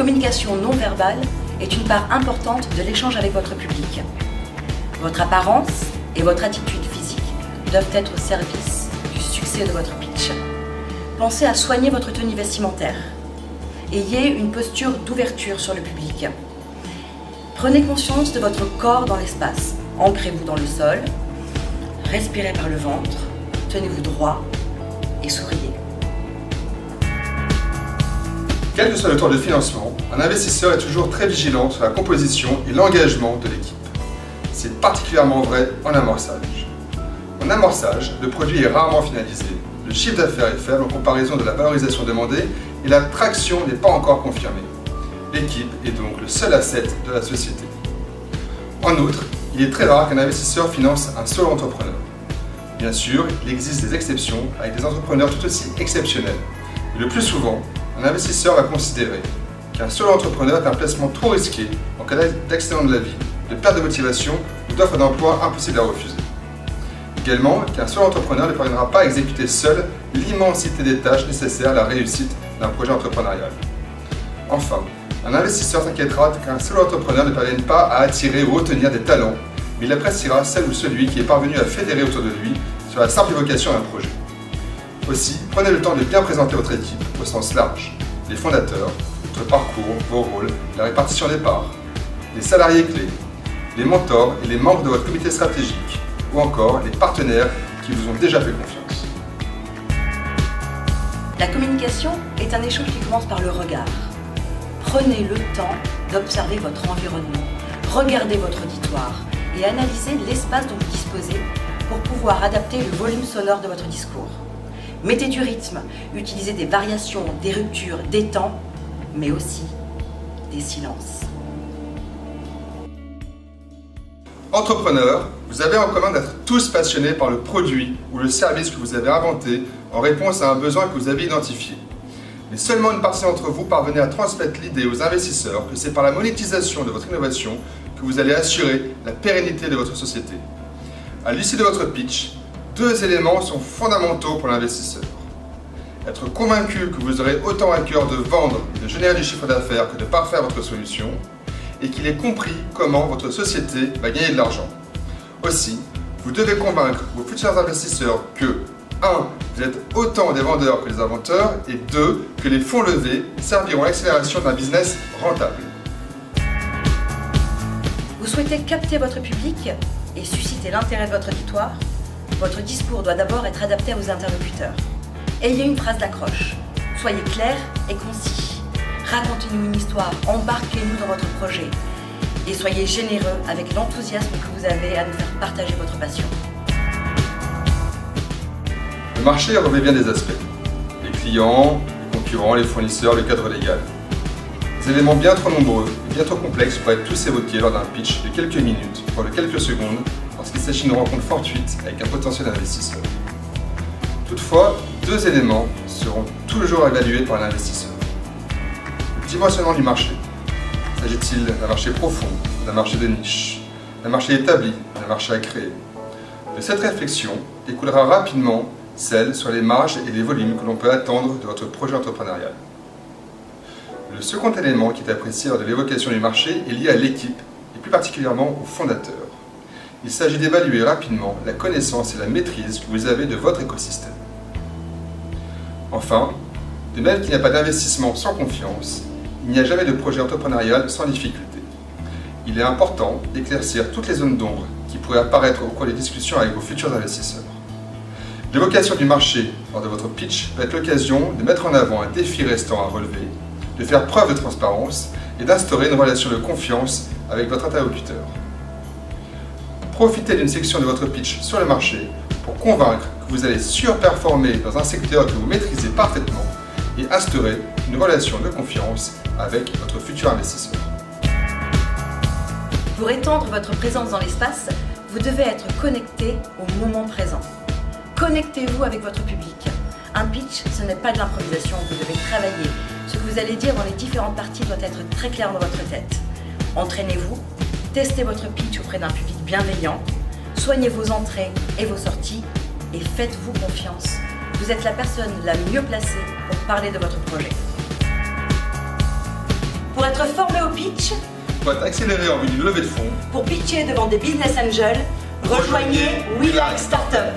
communication non verbale est une part importante de l'échange avec votre public. Votre apparence et votre attitude physique doivent être au service du succès de votre pitch. Pensez à soigner votre tenue vestimentaire. Ayez une posture d'ouverture sur le public. Prenez conscience de votre corps dans l'espace. Ancrez-vous dans le sol, respirez par le ventre, tenez-vous droit et souriez. Quel que soit le tour de financement, un investisseur est toujours très vigilant sur la composition et l'engagement de l'équipe. C'est particulièrement vrai en amorçage. En amorçage, le produit est rarement finalisé, le chiffre d'affaires est faible en comparaison de la valorisation demandée et la traction n'est pas encore confirmée. L'équipe est donc le seul asset de la société. En outre, il est très rare qu'un investisseur finance un seul entrepreneur. Bien sûr, il existe des exceptions avec des entrepreneurs tout aussi exceptionnels. Mais le plus souvent, un investisseur va considérer qu'un seul entrepreneur est un placement trop risqué en cas d'accident de la vie, de perte de motivation ou d'offre d'emploi impossible à refuser. Également, qu'un seul entrepreneur ne parviendra pas à exécuter seul l'immensité des tâches nécessaires à la réussite d'un projet entrepreneurial. Enfin, un investisseur s'inquiétera qu'un seul entrepreneur ne parvienne pas à attirer ou retenir des talents, mais il appréciera celle ou celui qui est parvenu à fédérer autour de lui sur la simple évocation d'un projet. Aussi, prenez le temps de bien présenter votre équipe au sens large, les fondateurs, votre parcours, vos rôles, la répartition des parts, les salariés clés, les mentors et les membres de votre comité stratégique, ou encore les partenaires qui vous ont déjà fait confiance. La communication est un échange qui commence par le regard. Prenez le temps d'observer votre environnement, regardez votre auditoire et analysez l'espace dont vous disposez pour pouvoir adapter le volume sonore de votre discours. Mettez du rythme, utilisez des variations, des ruptures, des temps, mais aussi des silences. Entrepreneurs, vous avez en commun d'être tous passionnés par le produit ou le service que vous avez inventé en réponse à un besoin que vous avez identifié. Mais seulement une partie d'entre vous parvenez à transmettre l'idée aux investisseurs que c'est par la monétisation de votre innovation que vous allez assurer la pérennité de votre société. À l'issue de votre pitch, deux éléments sont fondamentaux pour l'investisseur. Être convaincu que vous aurez autant à cœur de vendre et de générer du chiffre d'affaires que de parfaire votre solution, et qu'il ait compris comment votre société va gagner de l'argent. Aussi, vous devez convaincre vos futurs investisseurs que 1. Vous êtes autant des vendeurs que des inventeurs et 2. Que les fonds levés serviront à l'accélération d'un business rentable. Vous souhaitez capter votre public et susciter l'intérêt de votre auditoire? Votre discours doit d'abord être adapté à vos interlocuteurs. Ayez une phrase d'accroche. Soyez clair et concis. Racontez-nous une histoire, embarquez-nous dans votre projet. Et soyez généreux avec l'enthousiasme que vous avez à nous faire partager votre passion. Le marché revêt bien des aspects. Les clients, les concurrents, les fournisseurs, le cadre légal. Des éléments bien trop nombreux et bien trop complexes pour être tous évoqués lors d'un pitch de quelques minutes, voire de quelques secondes, lorsqu'il s'agit d'une rencontre fortuite avec un potentiel investisseur. Toutefois, deux éléments seront toujours évalués par l'investisseur. Le dimensionnement du marché. S'agit-il d'un marché profond, d'un marché de niche, d'un marché établi, d'un marché à créer? De cette réflexion découlera rapidement celle sur les marges et les volumes que l'on peut attendre de votre projet entrepreneurial. Le second élément qui est apprécié lors de l'évocation du marché est lié à l'équipe et plus particulièrement aux fondateurs. Il s'agit d'évaluer rapidement la connaissance et la maîtrise que vous avez de votre écosystème. Enfin, de même qu'il n'y a pas d'investissement sans confiance, il n'y a jamais de projet entrepreneurial sans difficulté. Il est important d'éclaircir toutes les zones d'ombre qui pourraient apparaître au cours des discussions avec vos futurs investisseurs. L'évocation du marché lors de votre pitch peut être l'occasion de mettre en avant un défi restant à relever, de faire preuve de transparence et d'instaurer une relation de confiance avec votre interlocuteur. Profitez d'une section de votre pitch sur le marché pour convaincre que vous allez surperformer dans un secteur que vous maîtrisez parfaitement et instaurer une relation de confiance avec votre futur investisseur. Pour étendre votre présence dans l'espace, vous devez être connecté au moment présent. Connectez-vous avec votre public. Un pitch, ce n'est pas de l'improvisation, vous devez travailler. Ce que vous allez dire dans les différentes parties doit être très clair dans votre tête. Entraînez-vous, testez votre pitch auprès d'un public bienveillant, soignez vos entrées et vos sorties et faites-vous confiance. Vous êtes la personne la mieux placée pour parler de votre projet. Pour être formé au pitch, Pour être accéléré en vue d'une levée de fonds, pour pitcher devant des business angels, rejoignez We Like Startup.